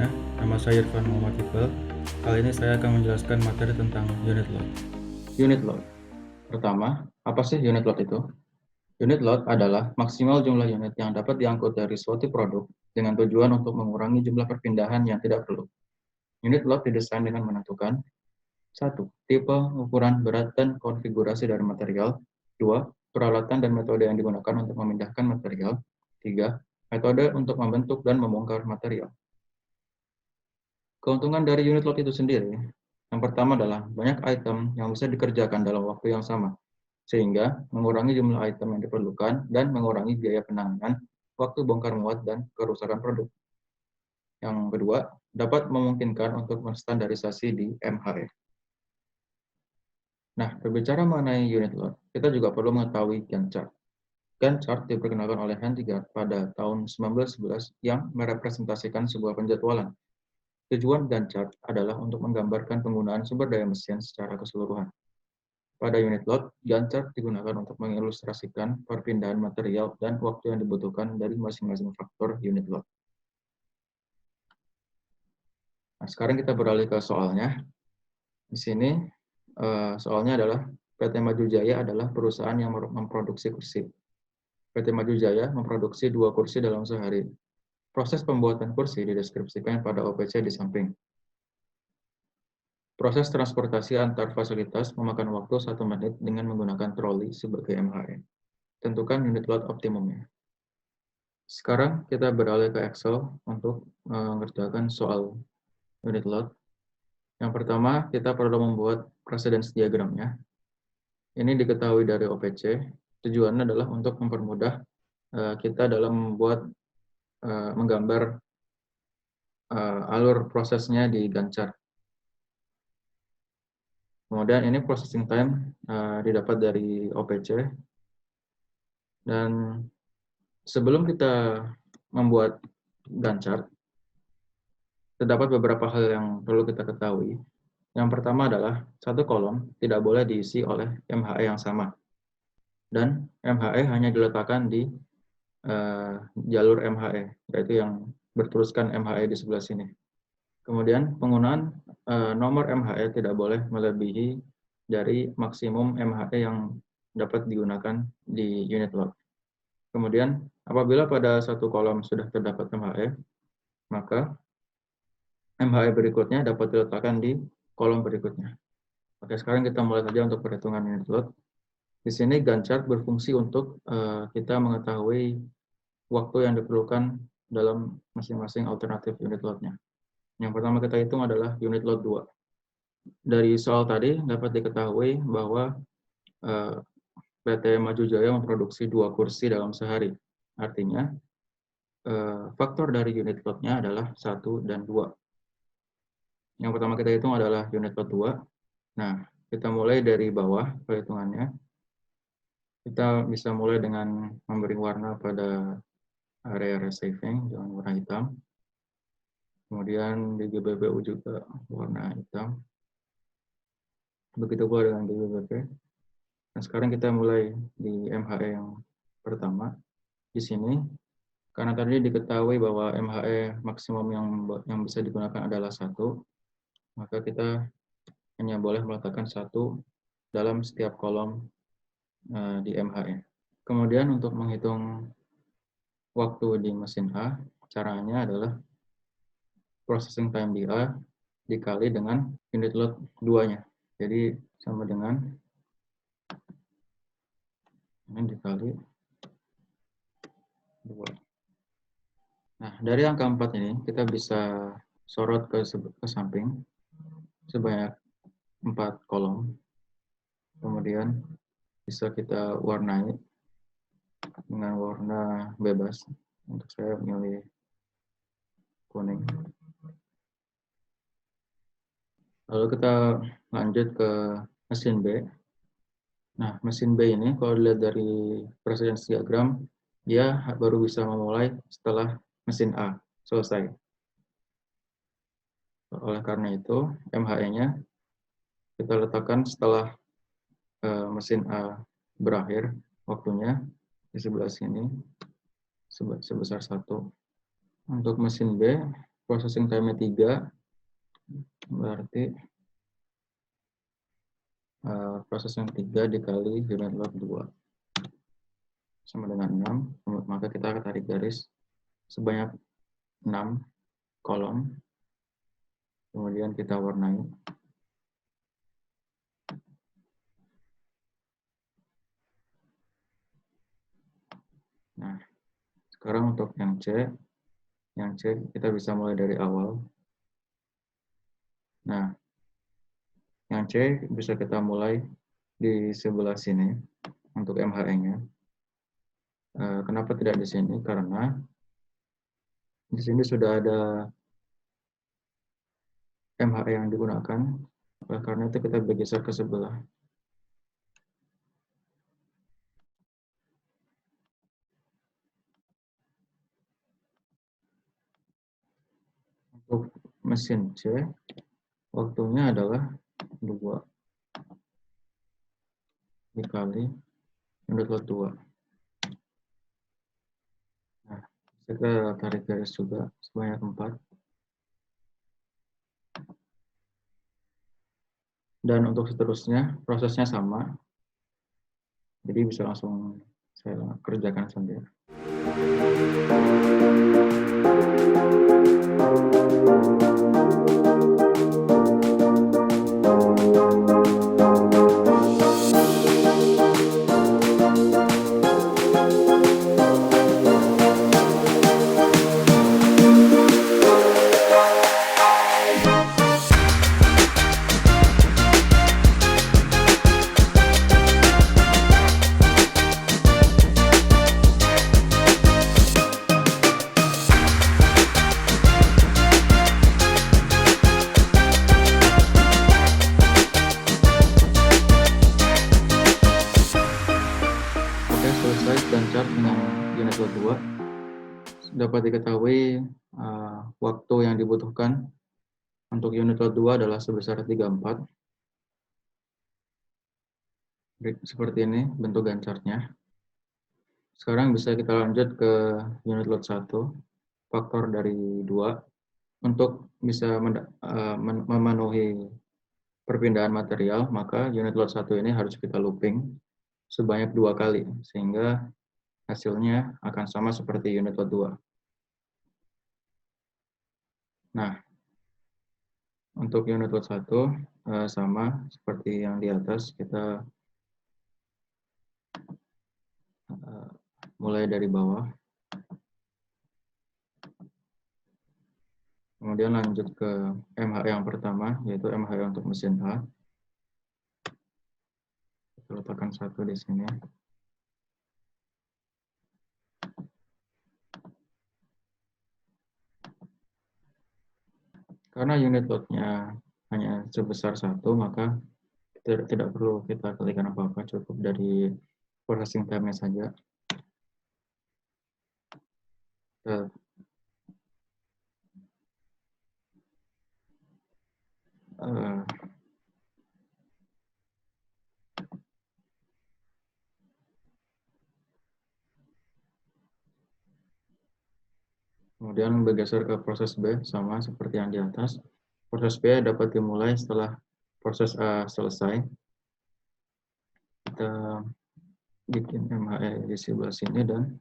semuanya, nama saya Irfan Muhammad Iqbal. Kali ini saya akan menjelaskan materi tentang unit load. Unit load. Pertama, apa sih unit load itu? Unit load adalah maksimal jumlah unit yang dapat diangkut dari suatu produk dengan tujuan untuk mengurangi jumlah perpindahan yang tidak perlu. Unit load didesain dengan menentukan 1. Tipe, ukuran, berat, dan konfigurasi dari material. 2. Peralatan dan metode yang digunakan untuk memindahkan material. 3. Metode untuk membentuk dan membongkar material. Keuntungan dari unit load itu sendiri, yang pertama adalah banyak item yang bisa dikerjakan dalam waktu yang sama, sehingga mengurangi jumlah item yang diperlukan dan mengurangi biaya penanganan, waktu bongkar muat, dan kerusakan produk. Yang kedua, dapat memungkinkan untuk menstandarisasi di MHE. Nah, berbicara mengenai unit load, kita juga perlu mengetahui Gantt chart. Gantt chart diperkenalkan oleh Heinrich pada tahun 1911 yang merepresentasikan sebuah penjadwalan. Tujuan Gantt chart adalah untuk menggambarkan penggunaan sumber daya mesin secara keseluruhan. Pada unit load, Gantt chart digunakan untuk mengilustrasikan perpindahan material dan waktu yang dibutuhkan dari masing-masing faktor unit load. Nah, sekarang kita beralih ke soalnya. Di sini soalnya adalah PT Maju Jaya adalah perusahaan yang memproduksi kursi. PT Maju Jaya memproduksi 2 kursi dalam sehari. Proses pembuatan kursi dideskripsikan pada OPC di samping. Proses transportasi antar fasilitas memakan waktu 1 menit dengan menggunakan troli sebagai MHE. Tentukan unit load optimumnya. Sekarang kita beralih ke Excel untuk mengerjakan soal unit load. Yang pertama, kita perlu membuat precedence diagramnya. Ini diketahui dari OPC. Tujuannya adalah untuk mempermudah kita dalam membuat menggambar alur prosesnya di Gantt chart. Kemudian ini processing time didapat dari OPC. Dan sebelum kita membuat Gantt chart, terdapat beberapa hal yang perlu kita ketahui. Yang pertama adalah satu kolom tidak boleh diisi oleh MHE yang sama. Dan MHE hanya diletakkan di jalur MHE, yaitu yang berteruskan MHE di sebelah sini. Kemudian penggunaan nomor MHE tidak boleh melebihi dari maksimum MHE yang dapat digunakan di unit load. Kemudian apabila pada satu kolom sudah terdapat MHE, maka MHE berikutnya dapat diletakkan di kolom berikutnya. Oke, sekarang kita mulai saja untuk perhitungan unit load. Di sini Gantt chart berfungsi untuk kita mengetahui waktu yang diperlukan dalam masing-masing alternatif unit load-nya. Yang pertama kita hitung adalah unit load 2. Dari soal tadi dapat diketahui bahwa PT Maju Jaya memproduksi 2 kursi dalam sehari. Artinya, faktor dari unit load-nya adalah 1 dan 2. Yang pertama kita hitung adalah unit load 2. Nah, kita mulai dari bawah perhitungannya. Kita bisa mulai dengan memberi warna pada area receiving dengan warna hitam. Kemudian di GBPU juga warna hitam. Begitu pula dengan GBP. Nah, sekarang kita mulai di MHE yang pertama. Di sini, karena tadi diketahui bahwa MHE maksimum yang bisa digunakan adalah 1, maka kita hanya boleh meletakkan 1 dalam setiap kolom di MHE. Kemudian untuk menghitung waktu di mesin A, caranya adalah processing time di A dikali dengan unit load 2-nya. Jadi sama dengan ini dikali 2. Nah, dari angka 4 ini kita bisa sorot ke samping sebanyak 4 kolom. Kemudian bisa kita warnai dengan warna bebas. Untuk saya memilih kuning. Lalu kita lanjut ke mesin B. Nah, mesin B ini kalau dilihat dari precedence diagram, dia baru bisa memulai setelah mesin A selesai. Oleh karena itu, MHE-nya kita letakkan setelah mesin A berakhir waktunya di sebelah sini sebesar 1. Untuk mesin B, processing time-nya 3, berarti processing 3 dikali unit load 2 sama dengan 6, maka kita akan tarik garis sebanyak 6 kolom, kemudian kita warnai. Nah, sekarang untuk yang C kita bisa mulai dari awal. Nah, yang C bisa kita mulai di sebelah sini untuk MHE-nya. Kenapa tidak di sini? Karena di sini sudah ada MHE yang digunakan, karena itu kita bergeser ke sebelah. Untuk mesin C, waktunya adalah 2 dikali unit load 2. Nah, kita tarik garis juga sebanyak 4. Dan untuk seterusnya, prosesnya sama. Jadi bisa langsung saya kerjakan sendiri. Selesai gancar dengan unit load 2. Dapat diketahui waktu yang dibutuhkan untuk unit load 2 adalah sebesar 34. Seperti ini bentuk gancarnya. Sekarang bisa kita lanjut ke unit load 1, faktor dari 2. Untuk bisa memenuhi perpindahan material, maka unit load 1 ini harus kita looping sebanyak 2 kali, sehingga hasilnya akan sama seperti unit load 2. Nah, untuk unit load 1 sama seperti yang di atas, kita mulai dari bawah. Kemudian lanjut ke MHE yang pertama, yaitu MHE untuk mesin A. Kita letakkan 1 di sini. Karena unit load-nya hanya sebesar 1, maka tidak perlu kita kalikan apa-apa, cukup dari processing time-nya saja. Kemudian bergeser ke proses B, sama seperti yang di atas. Proses B dapat dimulai setelah proses A selesai. Kita bikin MHE di sebelah sini dan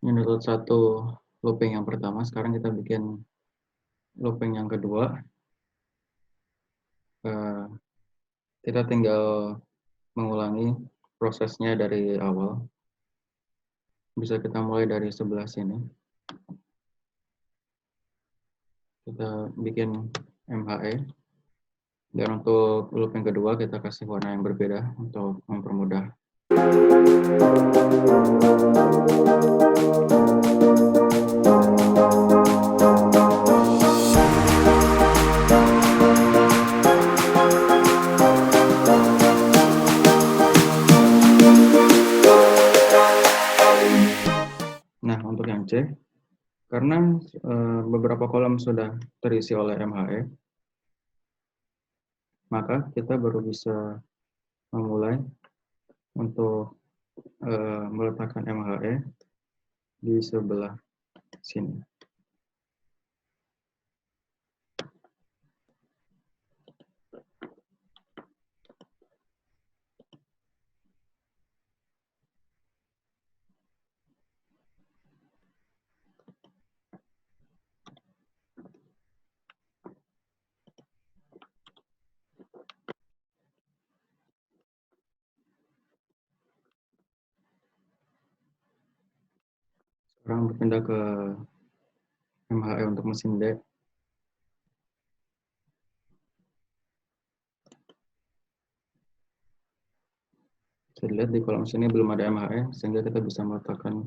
unit load 1 looping yang pertama. Sekarang kita bikin looping yang kedua. Kita tinggal mengulangi prosesnya dari awal. Bisa kita mulai dari sebelah sini. Kita bikin MHE. Dan untuk looping kedua kita kasih warna yang berbeda untuk mempermudah. Karena beberapa kolom sudah terisi oleh MHE, maka kita baru bisa memulai untuk meletakkan MHE di sebelah sini. Sekarang berpindah ke MHE untuk mesin D. Bisa dilihat di kolom sini belum ada MHE, sehingga kita bisa meletakkan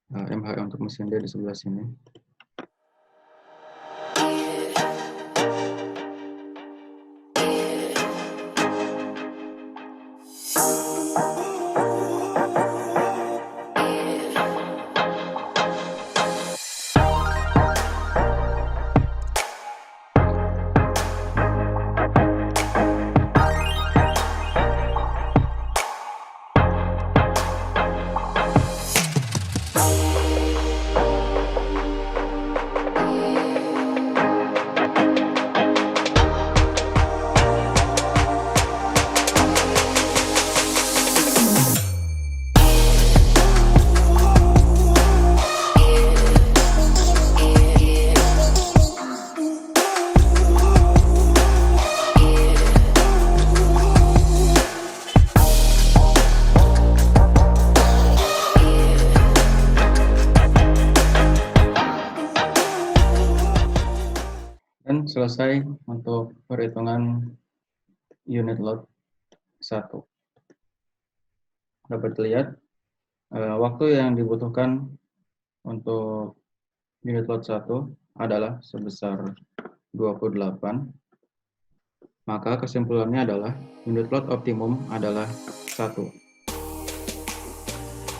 MHE untuk mesin D di sebelah sini. Dan selesai untuk perhitungan unit load 1. Dapat dilihat waktu yang dibutuhkan untuk unit load 1 adalah sebesar 28. Maka kesimpulannya adalah unit load optimum adalah 1.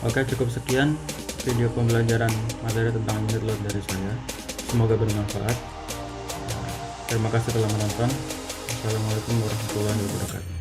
Oke, cukup sekian video pembelajaran materi tentang unit load dari saya. Semoga bermanfaat. Terima kasih telah menonton. Assalamualaikum warahmatullahi wabarakatuh.